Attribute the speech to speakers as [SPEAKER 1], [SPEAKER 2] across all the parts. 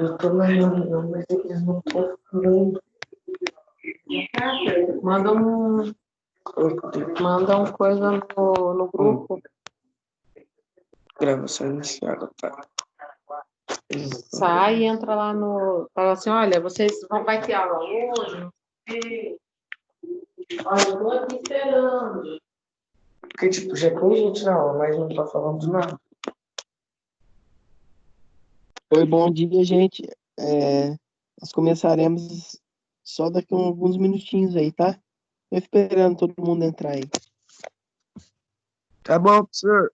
[SPEAKER 1] Eu tô na reunião, mas eles não estão falando. Manda um, manda uma coisa no grupo.
[SPEAKER 2] Gravação iniciada, tá?
[SPEAKER 1] Sai e entra lá no. Fala assim, olha, vocês vai ter aula hoje? Não sei. Olha, eu tô aqui esperando.
[SPEAKER 2] Porque, tipo, já tem gente na aula, mas não tá falando nada.
[SPEAKER 3] Oi, bom dia, gente. Nós começaremos só daqui a alguns minutinhos aí, tá? Tô esperando todo mundo entrar aí.
[SPEAKER 2] Tá bom, professor.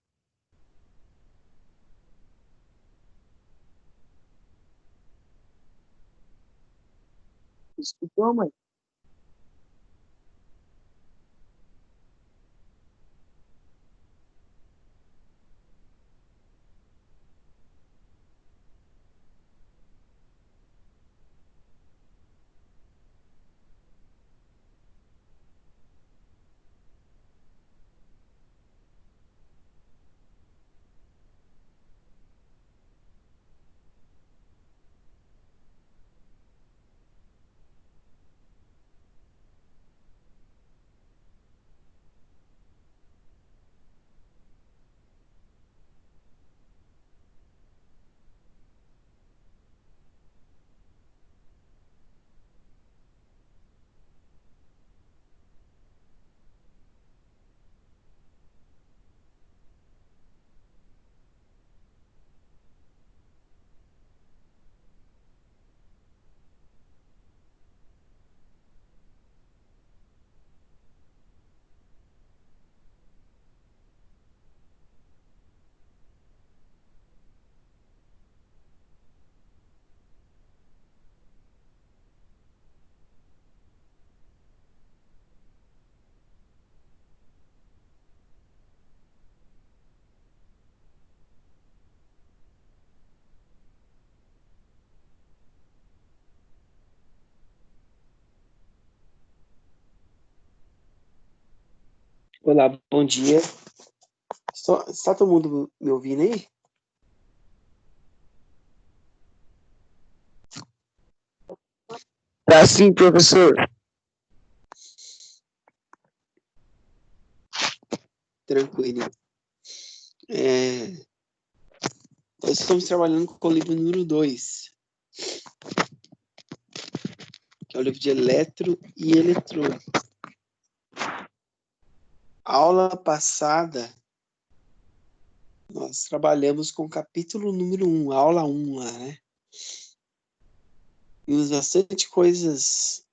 [SPEAKER 2] Escutou, mãe?
[SPEAKER 3] Olá, bom dia. Está todo mundo me ouvindo aí?
[SPEAKER 2] Tá sim, professor.
[SPEAKER 3] Tranquilo. Nós estamos trabalhando com o livro número 2, que é o livro de eletro e eletrônica. A aula passada, nós trabalhamos com o capítulo número 1, aula 1 lá, né? Vimos bastante coisas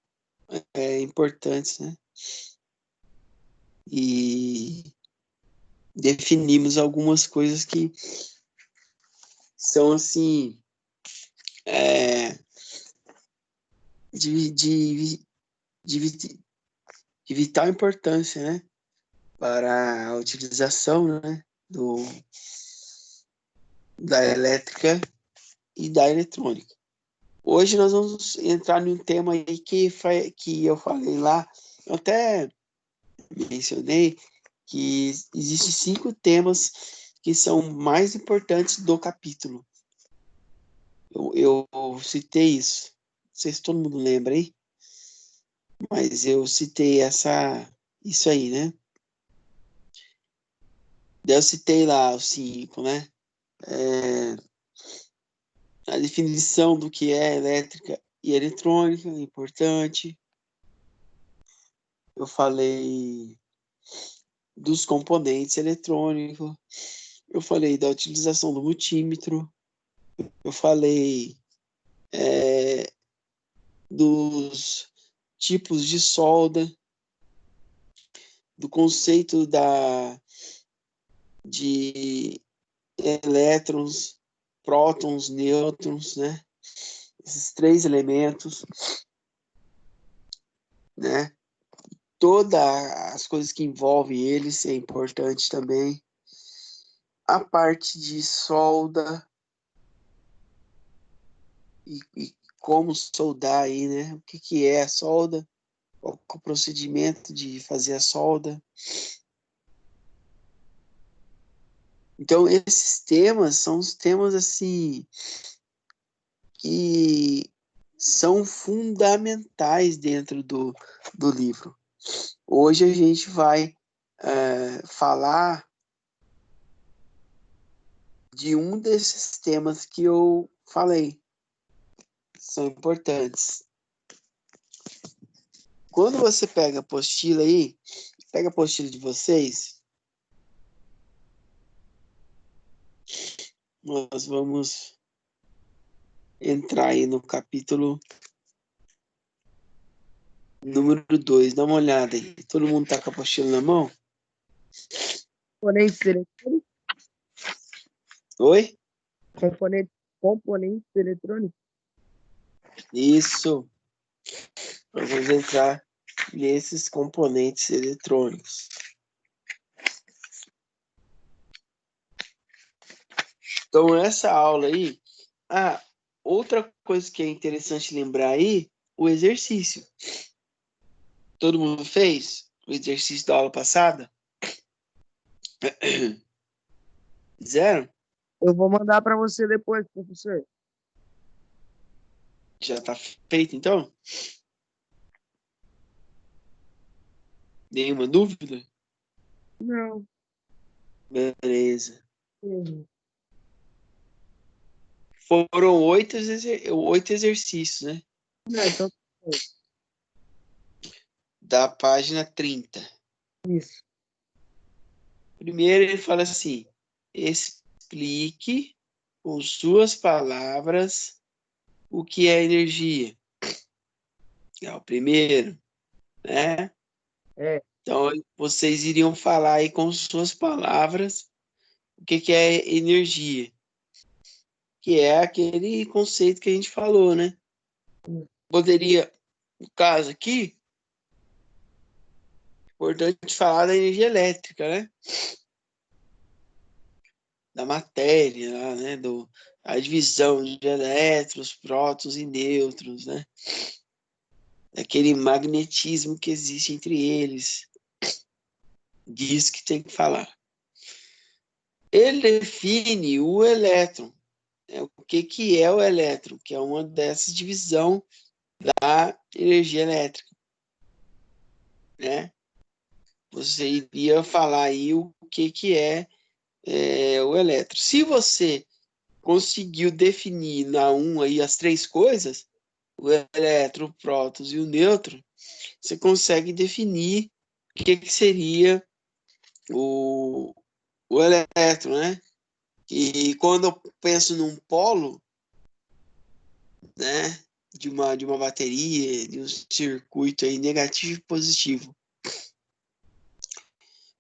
[SPEAKER 3] importantes, né? E definimos algumas coisas que são, assim, de, de, de, de vital importância, né? Para a utilização, né? Da elétrica e da eletrônica. Hoje nós vamos entrar num tema aí que eu falei lá, eu até mencionei que existem 5 temas que são mais importantes do capítulo. Eu citei isso, não sei se todo mundo lembra aí, mas eu citei isso aí, né? Eu citei lá os 5, né? A definição do que é elétrica e eletrônica é importante. Eu falei dos componentes eletrônicos, eu falei da utilização do multímetro, eu falei dos tipos de solda, do conceito de elétrons, prótons, nêutrons, né? Esses 3 elementos, né? Todas as coisas que envolvem eles é importante também. A parte de solda e como soldar aí, né? O que é a solda? Qual é o procedimento de fazer a solda? Então, esses temas são os temas, assim, que são fundamentais dentro do livro. Hoje a gente vai falar de um desses temas que eu falei. São importantes. Quando você pega a apostila aí, pega a apostila de vocês, nós vamos entrar aí no capítulo número 2. Dá uma olhada aí. Todo mundo tá com a apostila na mão?
[SPEAKER 2] Componentes eletrônicos?
[SPEAKER 3] Oi?
[SPEAKER 2] Componentes eletrônicos?
[SPEAKER 3] Isso. Nós vamos entrar nesses componentes eletrônicos. Então, essa aula aí... outra coisa que é interessante lembrar aí, o exercício. Todo mundo fez o exercício da aula passada? Zero?
[SPEAKER 2] Eu vou mandar para você depois, professor.
[SPEAKER 3] Já tá feito, então? Nenhuma dúvida?
[SPEAKER 2] Não.
[SPEAKER 3] Beleza.
[SPEAKER 2] Uhum.
[SPEAKER 3] Foram 8 exercícios, né?
[SPEAKER 2] Então,
[SPEAKER 3] Da página 30.
[SPEAKER 2] isso.
[SPEAKER 3] Primeiro ele fala assim: explique com suas palavras o que é energia. É o primeiro, né?
[SPEAKER 2] É,
[SPEAKER 3] Então, vocês iriam falar aí com suas palavras o que é energia, que é aquele conceito que a gente falou, né? Poderia, no caso aqui, importante falar da energia elétrica, né? Da matéria, lá, né? A divisão de elétrons, prótons e nêutrons, né? Daquele magnetismo que existe entre eles. Disso que tem que falar. Ele define o elétron. O que é o elétron? Que é uma dessas divisões da energia elétrica, né? Você iria falar aí o que é o elétron. Se você conseguiu definir na 1 aí as 3 coisas, o elétron, o prótons e o nêutron, você consegue definir o que seria o elétron, né? E quando eu penso num polo, né, de uma bateria, de um circuito aí negativo e positivo,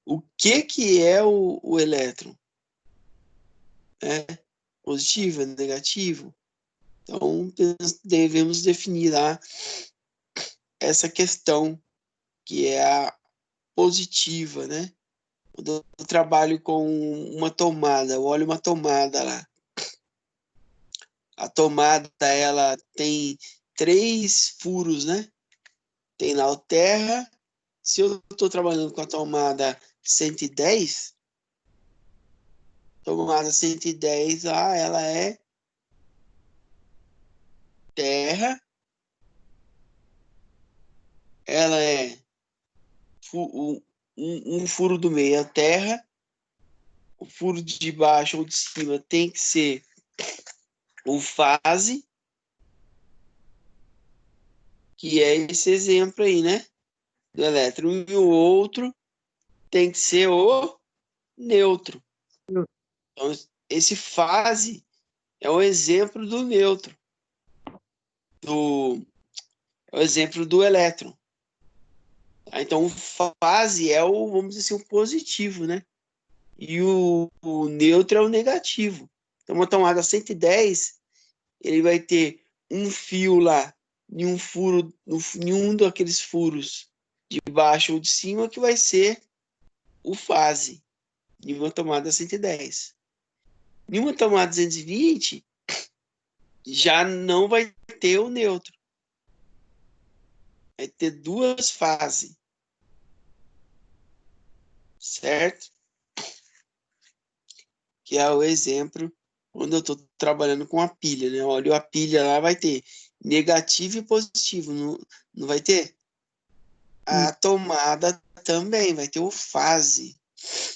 [SPEAKER 3] o que é o elétron? É positivo, é negativo? Então, devemos definir lá essa questão que é a positiva, né? Quando eu trabalho com uma tomada, eu olho uma tomada lá. A tomada, ela tem 3 furos, né? Tem lá o terra. Se eu estou trabalhando com a tomada 110, ela é terra, ela é um furo do meio é terra, o furo de baixo ou de cima tem que ser o fase, que é esse exemplo aí, né? Do elétron. E o outro tem que ser o neutro. Então, esse fase é o exemplo do neutro, é o exemplo do elétron. Então, o fase é o, vamos dizer assim, o positivo, né? E o neutro é o negativo. Então, uma tomada 110, ele vai ter um fio lá, em um furo, em um daqueles furos de baixo ou de cima, que vai ser o fase, em uma tomada 110. Em uma tomada 220, já não vai ter o neutro. Vai ter 2 fases. Certo? Que é o exemplo quando eu estou trabalhando com a pilha, né? Olha, a pilha lá vai ter negativo e positivo, não vai ter? A tomada também vai ter o fase.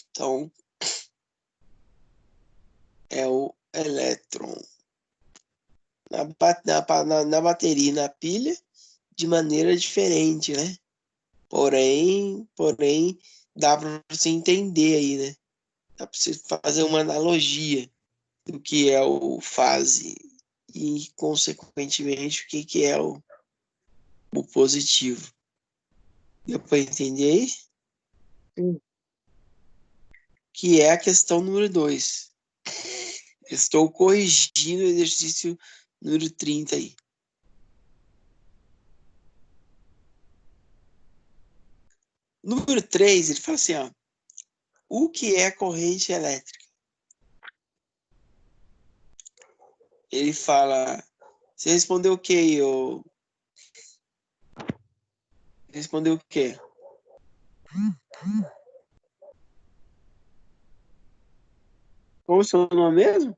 [SPEAKER 3] Então, é o elétron na bateria e na pilha de maneira diferente, né? Porém, dá para você entender aí, né? Dá para você fazer uma analogia do que é o fase e, consequentemente, o que é o positivo. Deu para entender aí?
[SPEAKER 2] Sim.
[SPEAKER 3] Que é a questão número 2. Estou corrigindo o exercício número 30 aí. Número 3, ele fala assim, ó. O que é corrente elétrica? Ele fala... Você respondeu o quê aí, ô? Respondeu o quê? Qual o seu nome mesmo?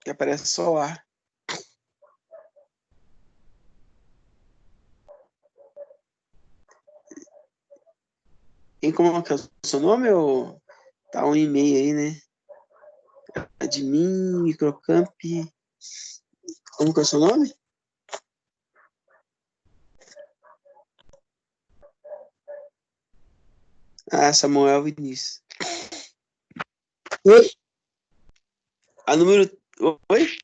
[SPEAKER 3] Que aparece só lá. Tem como que é o seu nome ou tá um e-mail aí, né? Admin, Microcamp. Como que é o seu nome? Ah, Samuel Vinícius.
[SPEAKER 2] Oi?
[SPEAKER 3] A número... Oi?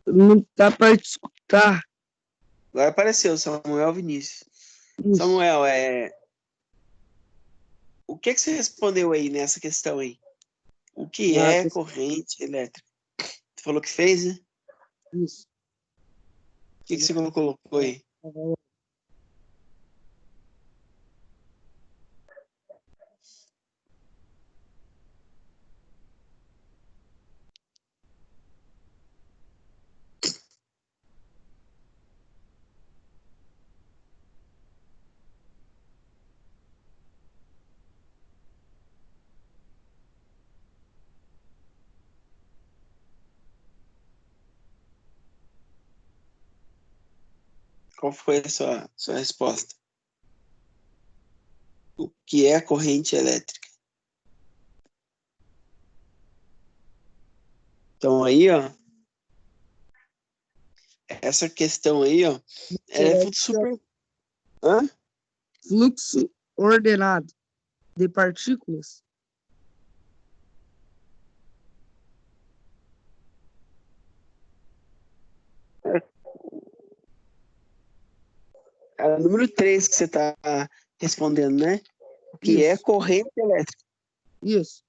[SPEAKER 2] Não dá para escutar.
[SPEAKER 3] Agora apareceu, Samuel Vinícius.
[SPEAKER 2] Isso.
[SPEAKER 3] Samuel, o que você respondeu aí nessa questão aí? O que é corrente elétrica? Você falou que fez, né?
[SPEAKER 2] Isso.
[SPEAKER 3] O que você colocou aí? Qual foi a sua resposta? O que é corrente elétrica? Então aí, ó, essa questão aí, ó, ela é super... Hã?
[SPEAKER 2] Fluxo ordenado de partículas.
[SPEAKER 3] É o número 3 que você está respondendo, né? O que é
[SPEAKER 2] Isso.
[SPEAKER 3] corrente elétrica?
[SPEAKER 2] Isso.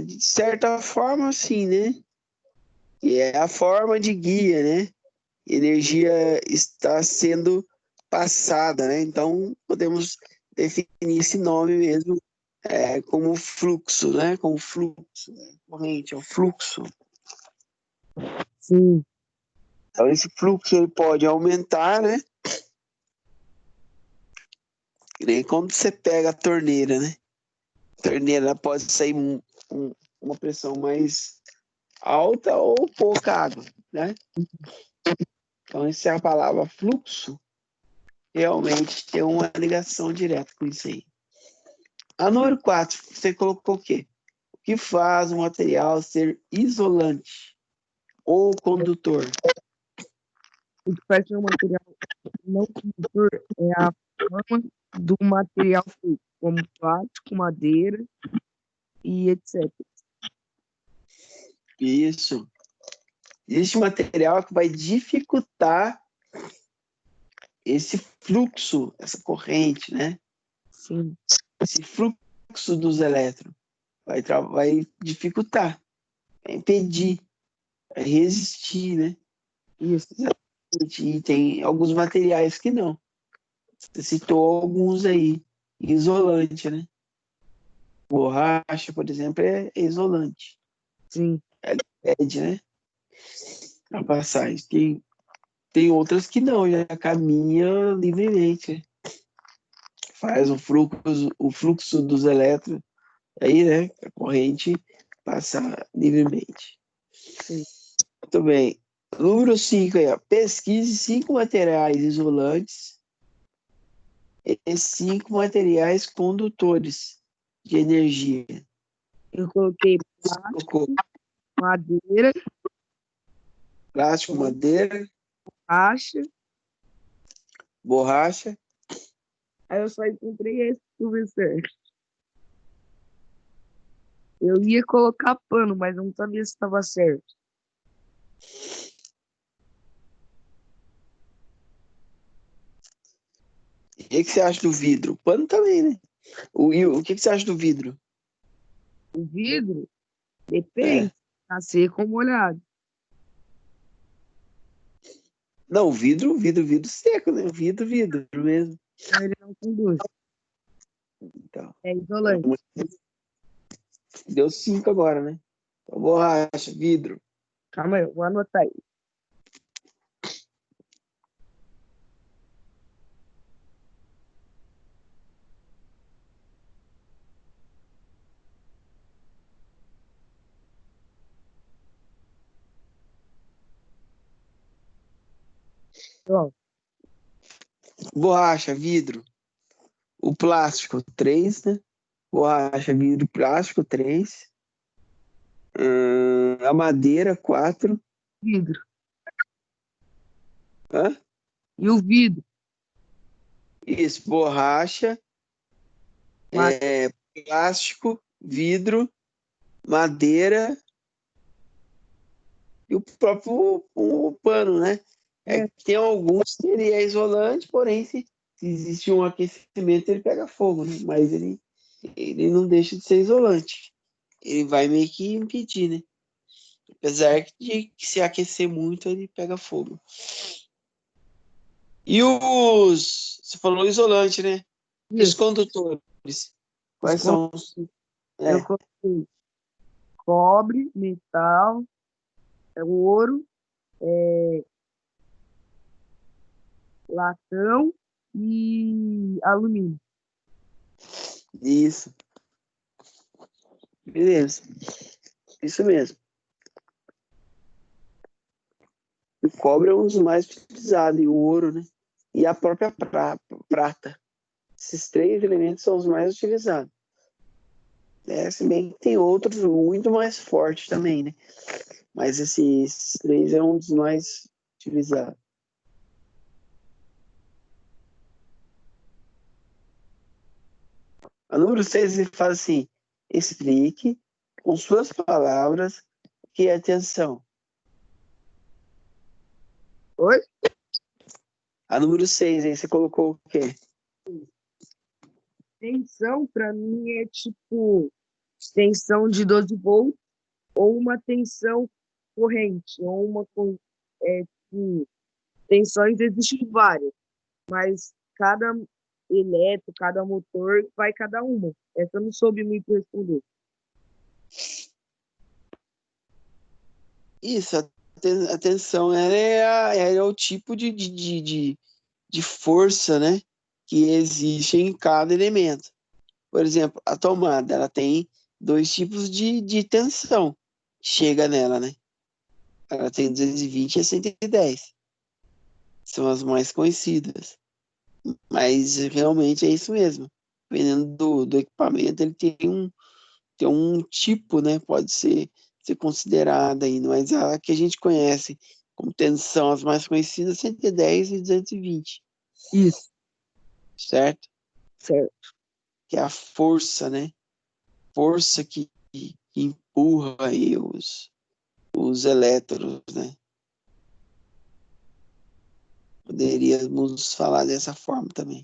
[SPEAKER 3] De certa forma, sim, né? E é a forma de guia, né? Energia está sendo passada, né? Então, podemos definir esse nome mesmo como fluxo, né? Como fluxo, né? Corrente, é o fluxo.
[SPEAKER 2] Sim.
[SPEAKER 3] Então, esse fluxo ele pode aumentar, né? E nem quando você pega a torneira, né? A torneira pode sair uma pressão mais alta ou pouca água, né? Então, essa é a palavra fluxo. Realmente tem uma ligação direta com isso aí. A número 4, você colocou o quê? O que faz um material ser isolante ou condutor?
[SPEAKER 2] O que faz um material não condutor é a forma do material feito, como plástico, madeira e etc.
[SPEAKER 3] Isso. Existe material que vai dificultar esse fluxo, essa corrente, né?
[SPEAKER 2] Sim.
[SPEAKER 3] Esse fluxo dos elétrons. Vai dificultar, vai impedir, vai resistir, né?
[SPEAKER 2] Isso.
[SPEAKER 3] E tem alguns materiais que não. Você citou alguns aí. Isolante, né? Borracha, por exemplo, é isolante.
[SPEAKER 2] Sim.
[SPEAKER 3] Ela impede, né? A passagem. Tem outras que não, já caminha livremente. faz o fluxo dos elétrons, aí, né, a corrente passa livremente.
[SPEAKER 2] Sim.
[SPEAKER 3] Muito bem. Número 5 aí, ó. Pesquise 5 materiais isolantes e 5 materiais condutores de energia.
[SPEAKER 2] Eu coloquei
[SPEAKER 3] Colocou
[SPEAKER 2] madeira,
[SPEAKER 3] plástico, madeira,
[SPEAKER 2] acha.
[SPEAKER 3] borracha.
[SPEAKER 2] Aí eu só encontrei esse professor. Eu ia colocar pano, mas não sabia se estava certo.
[SPEAKER 3] O que você acha do vidro? O pano também, né? O que você acha do vidro?
[SPEAKER 2] O vidro,
[SPEAKER 3] É.
[SPEAKER 2] depende. Tá seco ou molhado.
[SPEAKER 3] Não, vidro seco, né? Vidro mesmo.
[SPEAKER 2] Então ele não conduz.
[SPEAKER 3] Então,
[SPEAKER 2] É isolante.
[SPEAKER 3] deu 5 agora, né? Então, borracha, vidro.
[SPEAKER 2] Calma aí, eu vou anotar aí. Pronto.
[SPEAKER 3] Borracha, vidro. O plástico, 3, né? Borracha, vidro, plástico, 3. A madeira, 4.
[SPEAKER 2] Vidro.
[SPEAKER 3] Hã?
[SPEAKER 2] E o vidro?
[SPEAKER 3] Isso, borracha,
[SPEAKER 2] Mas
[SPEAKER 3] plástico, vidro, madeira e o próprio o pano, né? É
[SPEAKER 2] é,
[SPEAKER 3] que tem alguns que ele é isolante, porém, se existe um aquecimento, ele pega fogo, né? Mas ele não deixa de ser isolante. Ele vai meio que impedir, né? Apesar de que se aquecer muito, ele pega fogo. E você falou isolante, né? E os
[SPEAKER 2] isso.
[SPEAKER 3] condutores?
[SPEAKER 2] Os
[SPEAKER 3] Quais são os...
[SPEAKER 2] eu
[SPEAKER 3] É,
[SPEAKER 2] coloquei cobre, metal, ouro, latão e alumínio.
[SPEAKER 3] isso. Beleza. Isso mesmo. O cobre é um dos mais utilizados, e o ouro, né? E a própria prata. Esses 3 elementos são os mais utilizados. Se bem que tem outros muito mais fortes também, né? Mas esses 3 é um dos mais utilizados. A número 6 ele fala assim: explique com suas palavras o que é tensão.
[SPEAKER 2] Oi?
[SPEAKER 3] A número 6 aí você colocou o quê?
[SPEAKER 2] Tensão, para mim, é tipo tensão de 12 volts ou uma tensão corrente, ou tipo, tensões existem várias, mas cada cada motor vai cada uma. Essa eu não soube muito responder.
[SPEAKER 3] Isso, a tensão é o tipo de força, né, que existe em cada elemento. Por exemplo, a tomada, ela tem 2 tipos de tensão. Chega nela, né? Ela tem 220 e a 110. São as mais conhecidas. Mas realmente é isso mesmo. Dependendo do equipamento, ele tem um tipo, né? Pode ser considerada aí, mas a que a gente conhece como tensão, as mais conhecidas, 110 e 220,
[SPEAKER 2] Isso,
[SPEAKER 3] certo?
[SPEAKER 2] certo.
[SPEAKER 3] Que é a força, né? Força que empurra aí os elétrons, né? Poderíamos falar dessa forma também.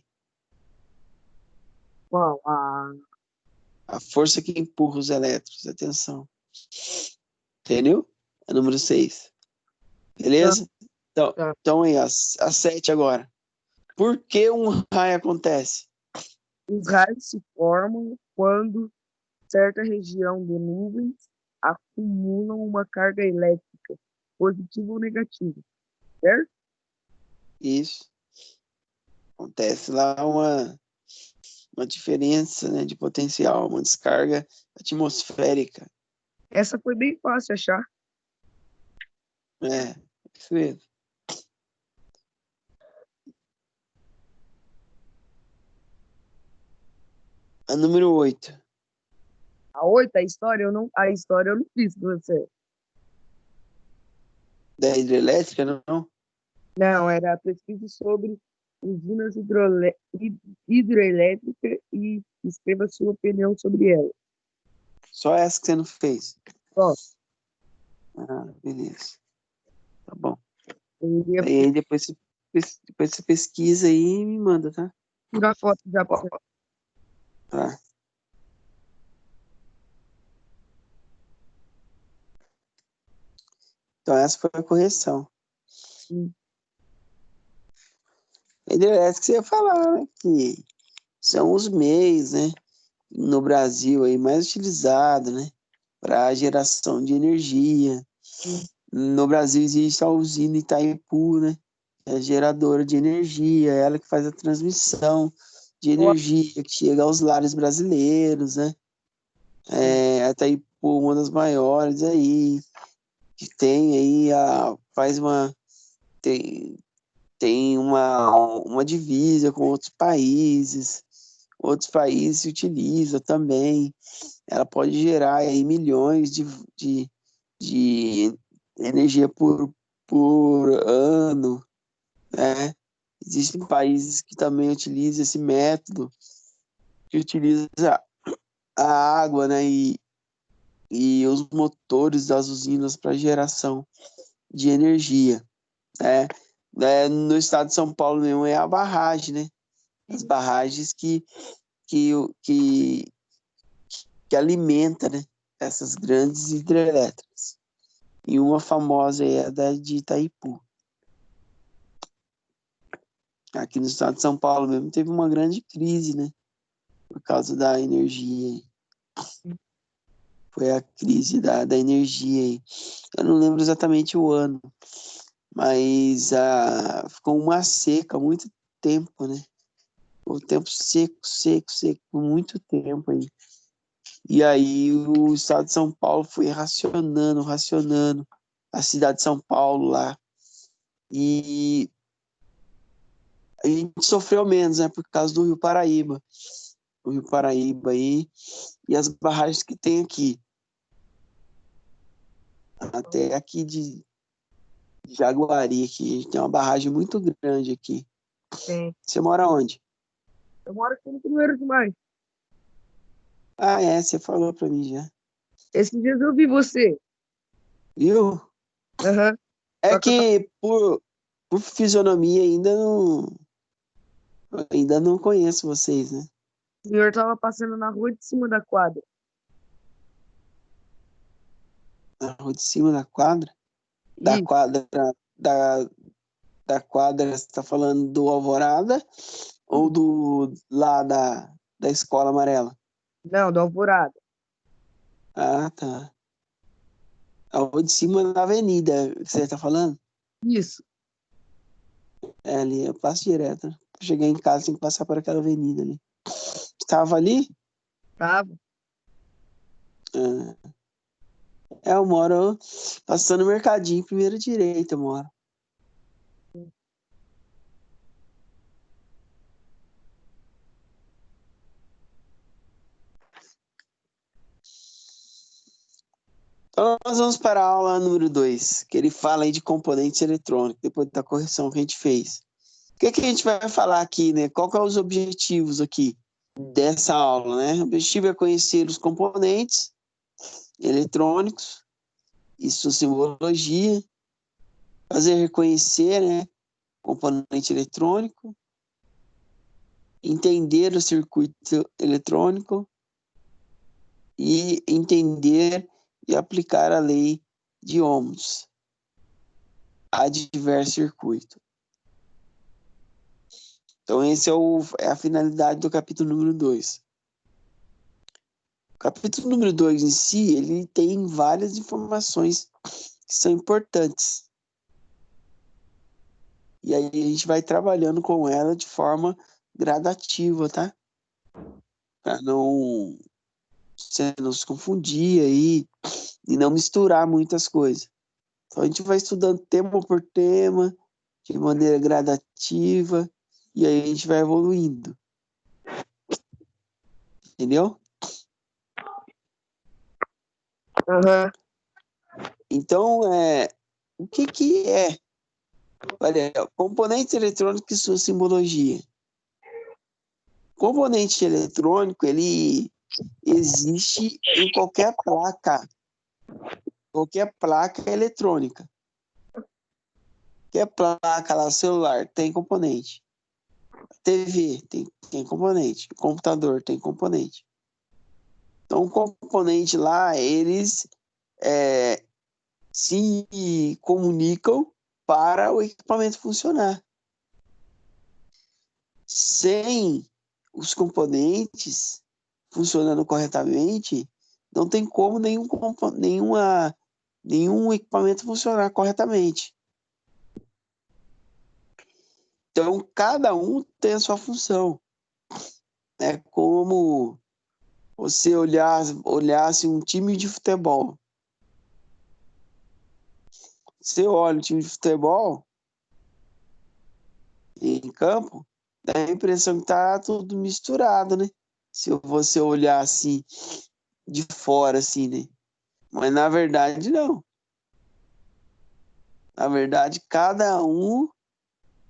[SPEAKER 2] Qual?
[SPEAKER 3] A força que empurra os elétrons, atenção. Entendeu? É número 6.
[SPEAKER 2] Tá,
[SPEAKER 3] Beleza? Então,
[SPEAKER 2] tá.
[SPEAKER 3] então aí, a 7 agora. Por que um raio acontece?
[SPEAKER 2] Os raios se formam quando certa região de nuvens acumulam uma carga elétrica, positiva ou negativa, certo?
[SPEAKER 3] Isso. Acontece lá uma diferença, né, de potencial, uma descarga atmosférica.
[SPEAKER 2] Essa foi bem fácil achar.
[SPEAKER 3] É, isso mesmo. A número 8.
[SPEAKER 2] A 8, a história eu não fiz com você.
[SPEAKER 3] Da hidrelétrica, não?
[SPEAKER 2] Não, era a pesquisa sobre usinas hidroelétricas e escreva sua opinião sobre ela.
[SPEAKER 3] Só essa que você não fez.
[SPEAKER 2] Ó,
[SPEAKER 3] Ah, beleza. Tá bom.
[SPEAKER 2] eu iria
[SPEAKER 3] Aí depois você pesquisa aí e me manda, tá?
[SPEAKER 2] tirar foto já pra você.
[SPEAKER 3] Tá. Então essa foi a correção.
[SPEAKER 2] Hum.
[SPEAKER 3] Hidrelétrica você ia falar, né? Que são os meios, né? No Brasil aí mais utilizados, né? Para geração de energia. No Brasil existe a usina Itaipu, né? É geradora de energia, ela que faz a transmissão de energia que chega aos lares brasileiros, né? A Itaipu, uma das maiores aí, que tem aí tem uma divisa com outros países se utilizam também. Ela pode gerar aí milhões de energia por ano, né? Existem países que também utilizam esse método, que utiliza a água, né, e os motores das usinas para geração de energia, né? No estado de São Paulo mesmo é a barragem, né? As barragens que, que, que alimenta, né, essas grandes hidrelétricas. E uma famosa é a da de Itaipu. Aqui no estado de São Paulo mesmo teve uma grande crise, né? Por causa da energia. Foi a crise da energia aí. Eu não lembro exatamente o ano, mas ficou uma seca há muito tempo, né? O tempo seco, seco, seco, por muito tempo aí. E aí o estado de São Paulo foi racionando a cidade de São Paulo lá. E a gente sofreu menos, né? Por causa do Rio Paraíba. O Rio Paraíba aí e as barragens que tem aqui. Até aqui de Jaguari, aqui. A gente tem uma barragem muito grande aqui.
[SPEAKER 2] Tem.
[SPEAKER 3] Você mora onde?
[SPEAKER 2] Eu moro aqui no Primeiro de Maio.
[SPEAKER 3] Ah, é, você falou pra mim já.
[SPEAKER 2] Esses dias eu vi você.
[SPEAKER 3] Viu?
[SPEAKER 2] Aham.
[SPEAKER 3] É
[SPEAKER 2] Só que
[SPEAKER 3] que por fisionomia ainda não conheço vocês, né?
[SPEAKER 2] o senhor tava passando na rua de cima da quadra.
[SPEAKER 3] Na rua de cima da quadra. Da
[SPEAKER 2] E,
[SPEAKER 3] quadra, da, da quadra, você tá falando do Alvorada ou do lá da Escola Amarela?
[SPEAKER 2] não, do Alvorada.
[SPEAKER 3] Ah, tá. A rua de cima da avenida, que você tá falando?
[SPEAKER 2] Isso.
[SPEAKER 3] É ali, eu passo direto. Pra chegar em casa, tem que passar por aquela avenida ali. Estava ali?
[SPEAKER 2] Tava.
[SPEAKER 3] Ah, eu moro passando o mercadinho, primeira direita, eu moro. Então, nós vamos para a aula número 2, que ele fala aí de componentes eletrônicos, depois da correção que a gente fez. O que a gente vai falar aqui, né? Qual que é os objetivos aqui dessa aula, né? O objetivo é conhecer os componentes eletrônicos e sua simbologia, fazer reconhecer, né, componente eletrônico, entender o circuito eletrônico e entender e aplicar a lei de Ohms a diversos circuitos. Então, esse é a finalidade do capítulo número 2. O capítulo número 2 em si, ele tem várias informações que são importantes. E aí a gente vai trabalhando com ela de forma gradativa, tá? para não você não se confundir aí e não misturar muitas coisas. Então a gente vai estudando tema por tema, de maneira gradativa, e aí a gente vai evoluindo. Entendeu?
[SPEAKER 2] Aham.
[SPEAKER 3] Então, o que que é? Olha, componente eletrônico e sua simbologia. Componente eletrônico, ele existe em qualquer placa. Qualquer placa eletrônica. Qualquer placa lá, celular, tem componente. TV tem componente. Computador tem componente. Então, o componente lá, eles se comunicam para o equipamento funcionar. Sem os componentes funcionando corretamente, não tem como nenhum equipamento funcionar corretamente. Então, cada um tem a sua função. É como você olhasse um time de futebol. Você olha um time de futebol em campo, dá a impressão que tá tudo misturado, né? Se você olhar assim, de fora, assim, né? Mas na verdade, não. Na verdade, cada um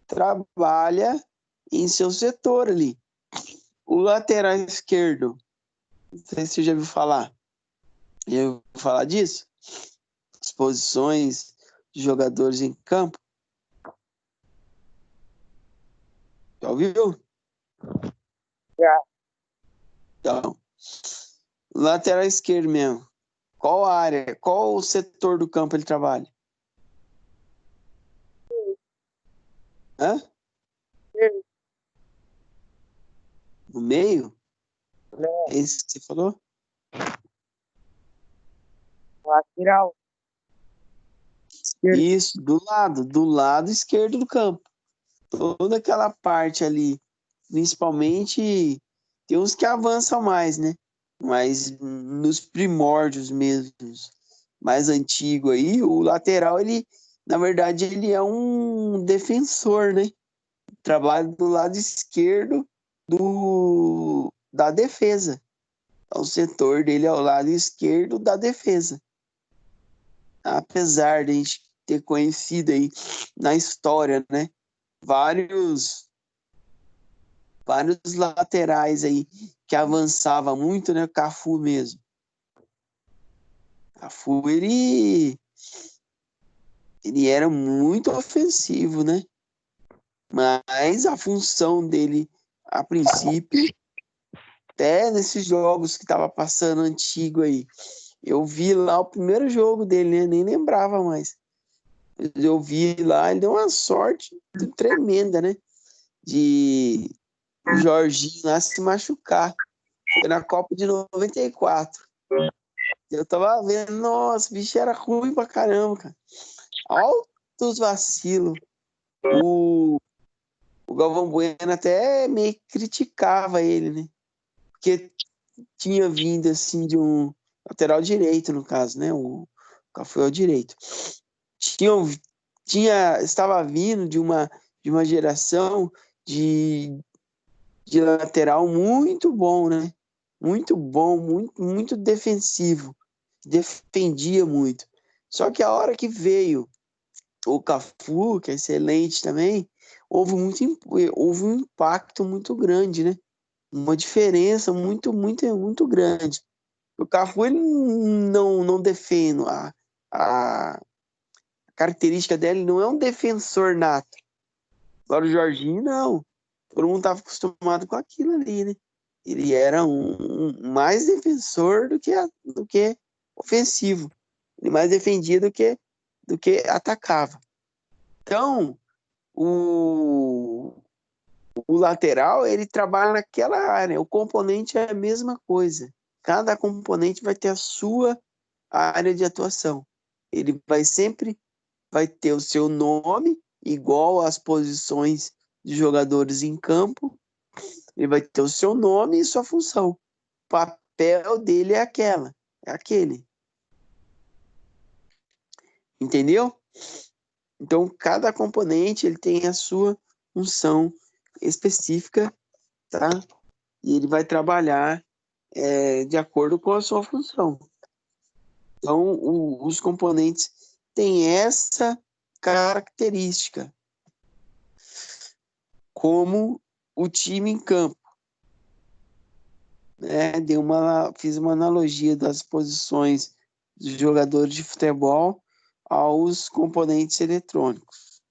[SPEAKER 3] trabalha em seu setor ali. O lateral esquerdo, não sei se você já ouviu falar. Já ouviu falar disso? As posições de jogadores em campo. Já ouviu?
[SPEAKER 2] Já.
[SPEAKER 3] Então, lateral esquerdo mesmo. Qual área, qual o setor do campo ele trabalha? Hã? No meio?
[SPEAKER 2] Não,
[SPEAKER 3] É isso que você falou?
[SPEAKER 2] lateral. Esquerdo.
[SPEAKER 3] Isso, do lado esquerdo do campo. Toda aquela parte ali, principalmente, tem uns que avançam mais, né? Mas nos primórdios mesmos, mais antigo aí, o lateral, ele, na verdade, ele é um defensor, né? Trabalha do lado esquerdo da defesa. O setor dele é o lado esquerdo da defesa. Apesar de a gente ter conhecido aí na história, né? Vários laterais aí que avançava muito, né? O Cafu mesmo. O Cafu, ele era muito ofensivo, né? Mas a função dele, a princípio, até nesses jogos que tava passando antigo aí, eu vi lá o primeiro jogo dele, né? Nem lembrava mais. Eu vi lá, ele deu uma sorte tremenda, né? De o Jorginho lá se machucar. Foi na Copa de 94. Eu tava vendo, nossa, o bicho era ruim pra caramba, cara. Altos vacilos. O, o Galvão Bueno até meio que criticava ele, né? Porque tinha vindo, assim, de um lateral direito, no caso, né? O Cafu é o direito. Tinha, estava vindo de uma geração de lateral muito bom, né? Muito bom, muito, muito defensivo. Defendia muito. Só que a hora que veio o Cafu, que é excelente também, houve um impacto muito grande, né? Uma diferença muito, muito, muito grande. O Cafu, ele não defende. A característica dele não é um defensor nato. Agora o Jorginho, não. Todo mundo estava acostumado com aquilo ali, né? Ele era mais defensor do que ofensivo. Ele mais defendia do que atacava. Então, o lateral, ele trabalha naquela área. O componente é a mesma coisa. Cada componente vai ter a sua área de atuação. Ele vai ter o seu nome, igual às posições de jogadores em campo. Ele vai ter o seu nome e sua função. papel dele é aquele. Entendeu? Então, cada componente ele tem a sua função específica, tá? E ele vai trabalhar de acordo com a sua função. Então, os componentes têm essa característica, como o time em campo. Né? Fiz uma analogia das posições dos jogadores de futebol aos componentes eletrônicos.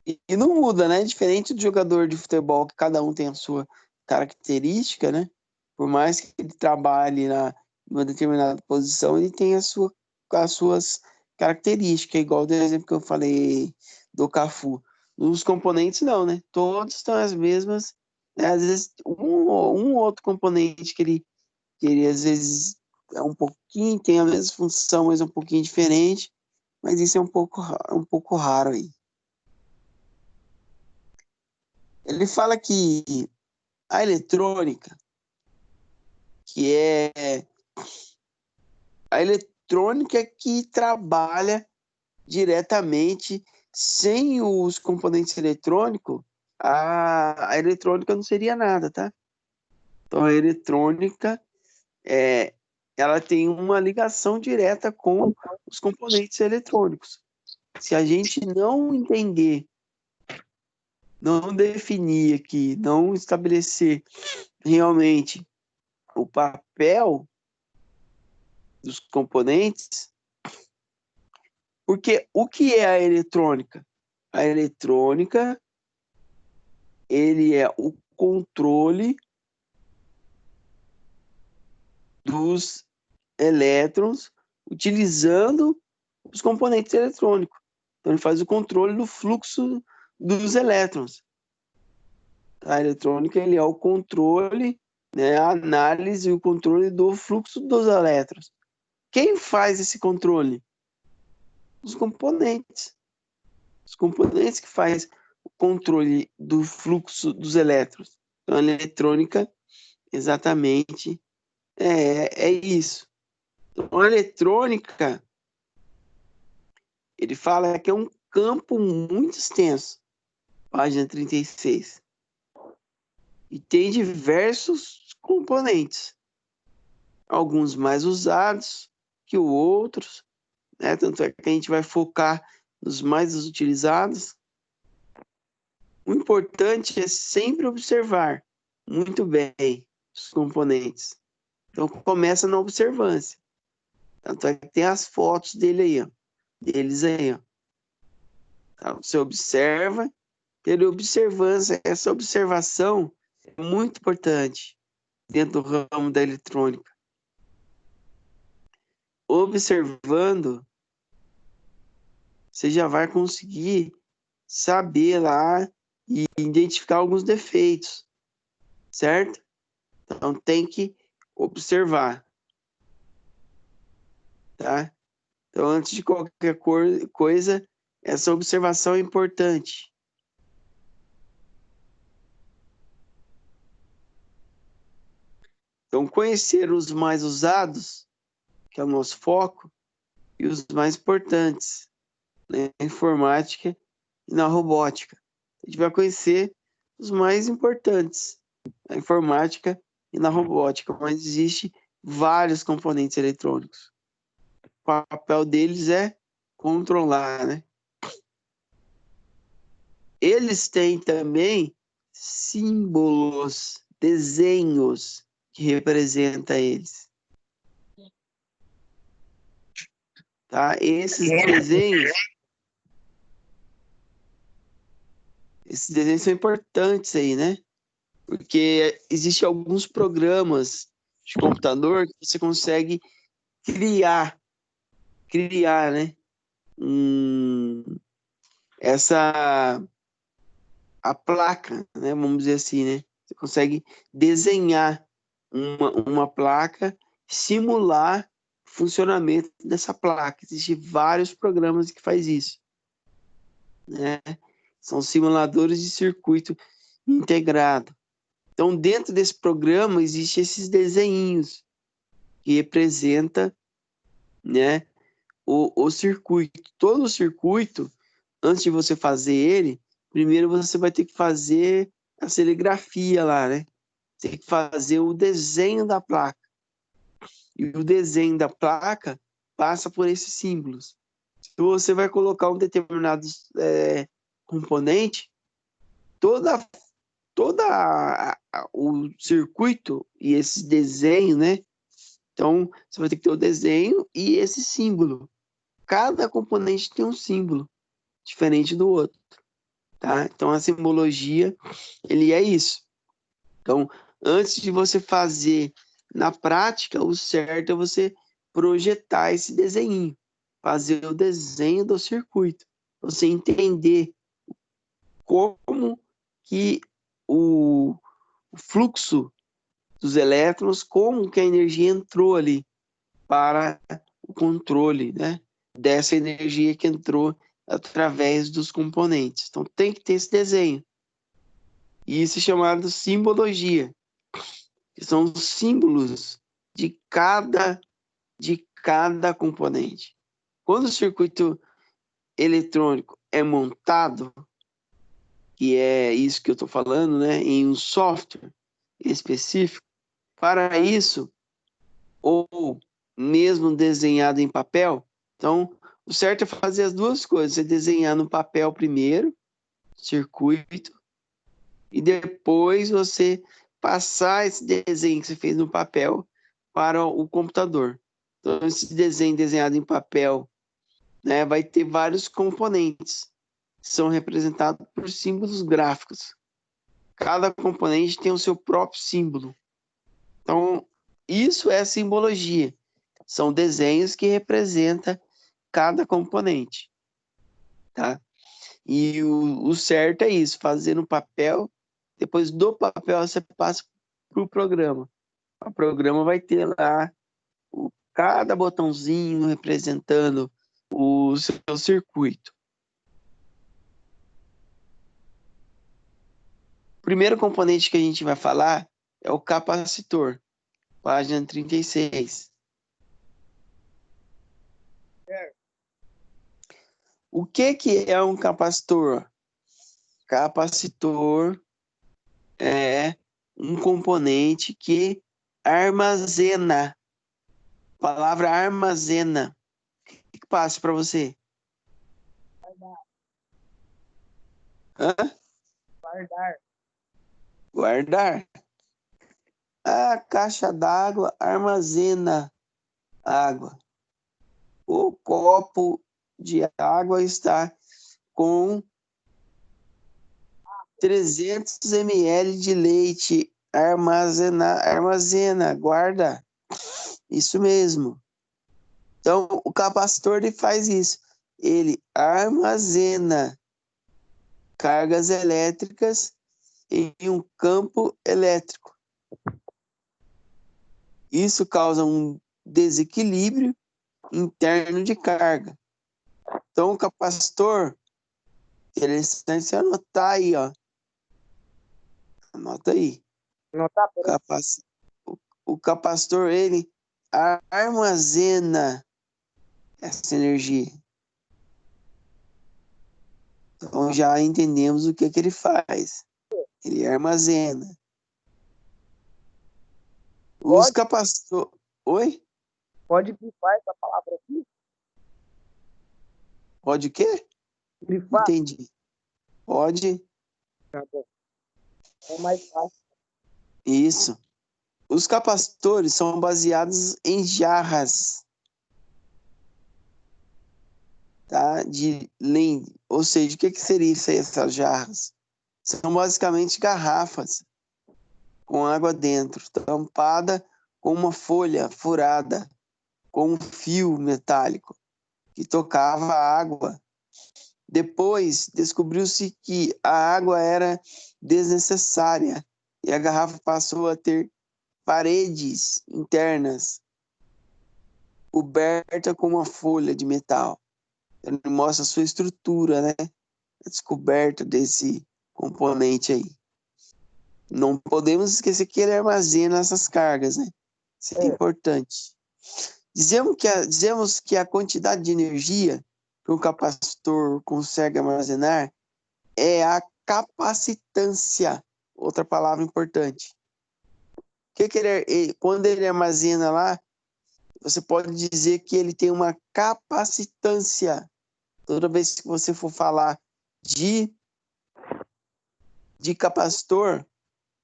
[SPEAKER 3] E não muda, né? Diferente do jogador de futebol, que cada um tem a sua característica, né? Por mais que ele trabalhe numa determinada posição, ele tem as suas características, igual do exemplo que eu falei do Cafu. Os componentes não, né? Todos estão as mesmas, né? Às vezes um outro componente que ele às vezes é um pouquinho, tem a mesma função, mas um pouquinho diferente, mas isso é um pouco raro aí. Ele fala que a eletrônica, que é a eletrônica que trabalha diretamente sem os componentes eletrônicos, a eletrônica não seria nada, tá? Então a eletrônica ela tem uma ligação direta com os componentes eletrônicos. Se a gente não entender, não definir aqui, não estabelecer realmente o papel dos componentes, porque o que é a eletrônica? A eletrônica, ele é o controle dos elétrons utilizando os componentes eletrônicos. Então, ele faz o controle do fluxo dos elétrons. A eletrônica, ele é o controle, né, a análise e o controle do fluxo dos elétrons. Quem faz esse controle? Os componentes. Os componentes que faz o controle do fluxo dos elétrons. Então, a eletrônica, exatamente, é isso. Então, a eletrônica, ele fala que é um campo muito extenso, página 36, e tem diversos componentes, alguns mais usados que outros, né? Tanto é que a gente vai focar nos mais utilizados. O importante é sempre observar muito bem os componentes. Então, começa na observância. Tanto é que tem as fotos deles aí, ó. Tá? Você observa, ter observância. Essa observação é muito importante dentro do ramo da eletrônica. Observando, você já vai conseguir saber lá e identificar alguns defeitos, certo? Então, tem que observar, tá? Então, antes de qualquer coisa, essa observação é importante. Então, conhecer os mais usados, que é o nosso foco, e os mais importantes, né, na informática e na robótica. A gente vai conhecer os mais importantes na informática e na robótica, mas existe vários componentes eletrônicos. O papel deles é controlar, né? Eles têm também símbolos, desenhos que representam eles. Tá? Esses desenhos são importantes aí, né? Porque existem alguns programas de computador que você consegue criar, né? A placa, né? Vamos dizer assim, né? Você consegue desenhar uma placa, simular o funcionamento dessa placa. Existem vários programas que faz isso, né? São simuladores de circuito integrado. Então, dentro desse programa, existem esses desenhinhos que representa, né, o circuito. Todo o circuito, antes de você fazer ele, primeiro você vai ter que fazer a serigrafia lá, né? Tem que fazer o desenho da placa. E o desenho da placa passa por esses símbolos. Se você vai colocar um determinado componente, o circuito e esse desenho, né? Então, você vai ter que ter o desenho e esse símbolo. Cada componente tem um símbolo diferente do outro, tá? Então, a simbologia, ele é isso. Então, antes de você fazer na prática, o certo é você projetar esse desenho, fazer o desenho do circuito, você entender como que o fluxo dos elétrons, como que a energia entrou ali para o controle, né, dessa energia que entrou através dos componentes. Então tem que ter esse desenho. E isso é chamado simbologia, que são os símbolos de cada componente. Quando o circuito eletrônico é montado, que é isso que eu estou falando, né, em um software específico, para isso, ou mesmo desenhado em papel, então o certo é fazer as duas coisas, você desenhar no papel primeiro, circuito, e depois você passar esse desenho que você fez no papel para o computador. Então, esse desenho desenhado em papel, né, vai ter vários componentes, que são representados por símbolos gráficos. Cada componente tem o seu próprio símbolo. Então, isso é simbologia. São desenhos que representam cada componente, tá? E o certo é isso, fazer no papel, depois do papel você passa para o programa. O programa vai ter lá cada botãozinho representando o seu circuito. O primeiro componente que a gente vai falar é o capacitor, página 36. O que é um capacitor? Capacitor é um componente que armazena. A palavra armazena. O que passa para você? Hã?
[SPEAKER 2] Guardar.
[SPEAKER 3] Guardar. A caixa d'água armazena água. O copo de água está com 300 ml de leite. Armazena, guarda. Isso mesmo. Então, o capacitor ele faz isso. Ele armazena cargas elétricas em um campo elétrico. Isso causa um desequilíbrio interno de carga. Então, o capacitor, interessante você anotar aí, ó. Anota aí.
[SPEAKER 2] Anotar,
[SPEAKER 3] O capacitor, ele armazena essa energia. Então, já entendemos o que ele faz. Ele armazena. Os capacitores... Oi?
[SPEAKER 2] pode grifar essa palavra aqui?
[SPEAKER 3] Pode o quê?
[SPEAKER 2] Grifar?
[SPEAKER 3] Entendi. Pode.
[SPEAKER 2] Tá bom. É mais fácil.
[SPEAKER 3] Isso. Os capacitores são baseados em jarras, tá? De Linde. Ou seja, o que seria isso aí, essas jarras? São basicamente garrafas com água dentro, tampada com uma folha furada, com um fio metálico que tocava a água. Depois, descobriu-se que a água era desnecessária e a garrafa passou a ter paredes internas coberta com uma folha de metal. Ele mostra a sua estrutura, né? A descoberta desse componente aí. Não podemos esquecer que ele armazena essas cargas, né? Isso é
[SPEAKER 2] É.
[SPEAKER 3] importante. Dizemos que a quantidade de energia que um capacitor consegue armazenar é a capacitância. Outra palavra importante. Quando ele armazena lá, você pode dizer que ele tem uma capacitância. Toda vez que você for falar de capacitor,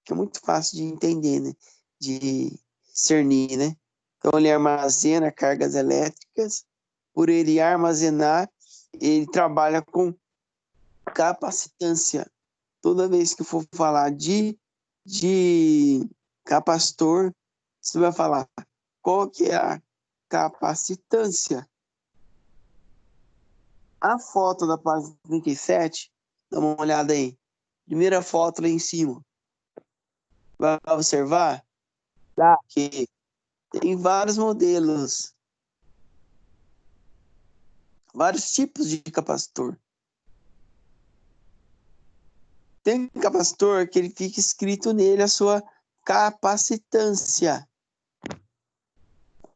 [SPEAKER 3] que é muito fácil de entender, né? De discernir, né? Então ele armazena cargas elétricas. Por ele armazenar, ele trabalha com capacitância. Toda vez que for falar de capacitor, você vai falar qual que é a capacitância. A foto da página 37, dá uma olhada aí. Primeira foto lá em cima. Vai observar
[SPEAKER 2] Tá.
[SPEAKER 3] que tem vários modelos, vários tipos de capacitor. Tem capacitor que ele fica escrito nele a sua capacitância.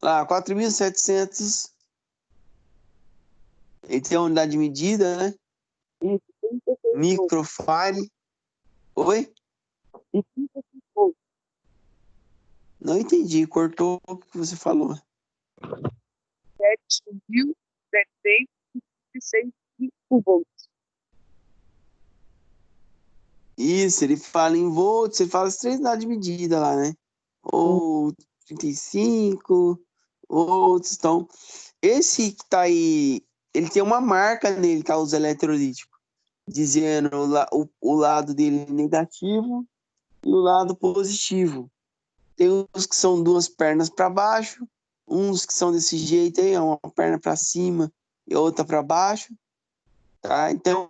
[SPEAKER 3] Lá, 4.700. Ele tem a unidade de medida, né?
[SPEAKER 2] E 36 volts.
[SPEAKER 3] Microfarad. Oi?
[SPEAKER 2] E 36 volts.
[SPEAKER 3] Não entendi, cortou o que você falou.
[SPEAKER 2] 7.765 volts.
[SPEAKER 3] Isso, ele fala em volts, ele fala as três unidades de medida lá, né? Ou 35 volts. Então, esse que tá aí, ele tem uma marca nele, tá? Os eletrolíticos, dizendo o lado dele negativo e o lado positivo. Tem uns que são duas pernas para baixo, uns que são desse jeito aí, uma perna para cima e outra para baixo, tá? Então,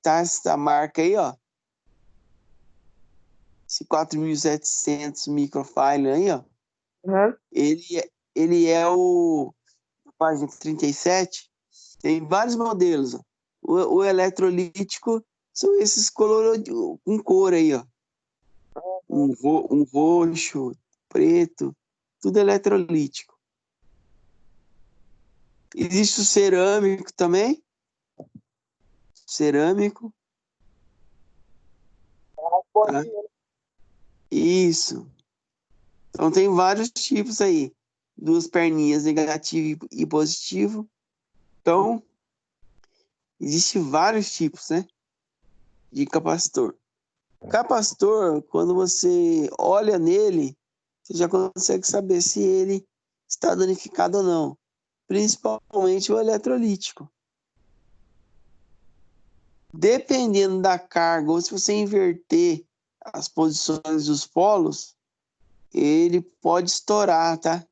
[SPEAKER 3] essa marca aí, ó, esse 4.700 microfarad aí, ó,
[SPEAKER 2] Uhum.
[SPEAKER 3] ele é o página 37, tem vários modelos, ó. O eletrolítico são esses coloridos com cor aí, ó. Um roxo, preto, tudo eletrolítico. Existe o cerâmico também. Cerâmico. Tá? Isso. Então tem vários tipos aí. Duas perninhas, negativo e positivo. Então, existe vários tipos, né? De capacitor. Capacitor, quando você olha nele, você já consegue saber se ele está danificado ou não. Principalmente o eletrolítico. Dependendo da carga, ou se você inverter as posições dos polos, ele pode estourar, tá?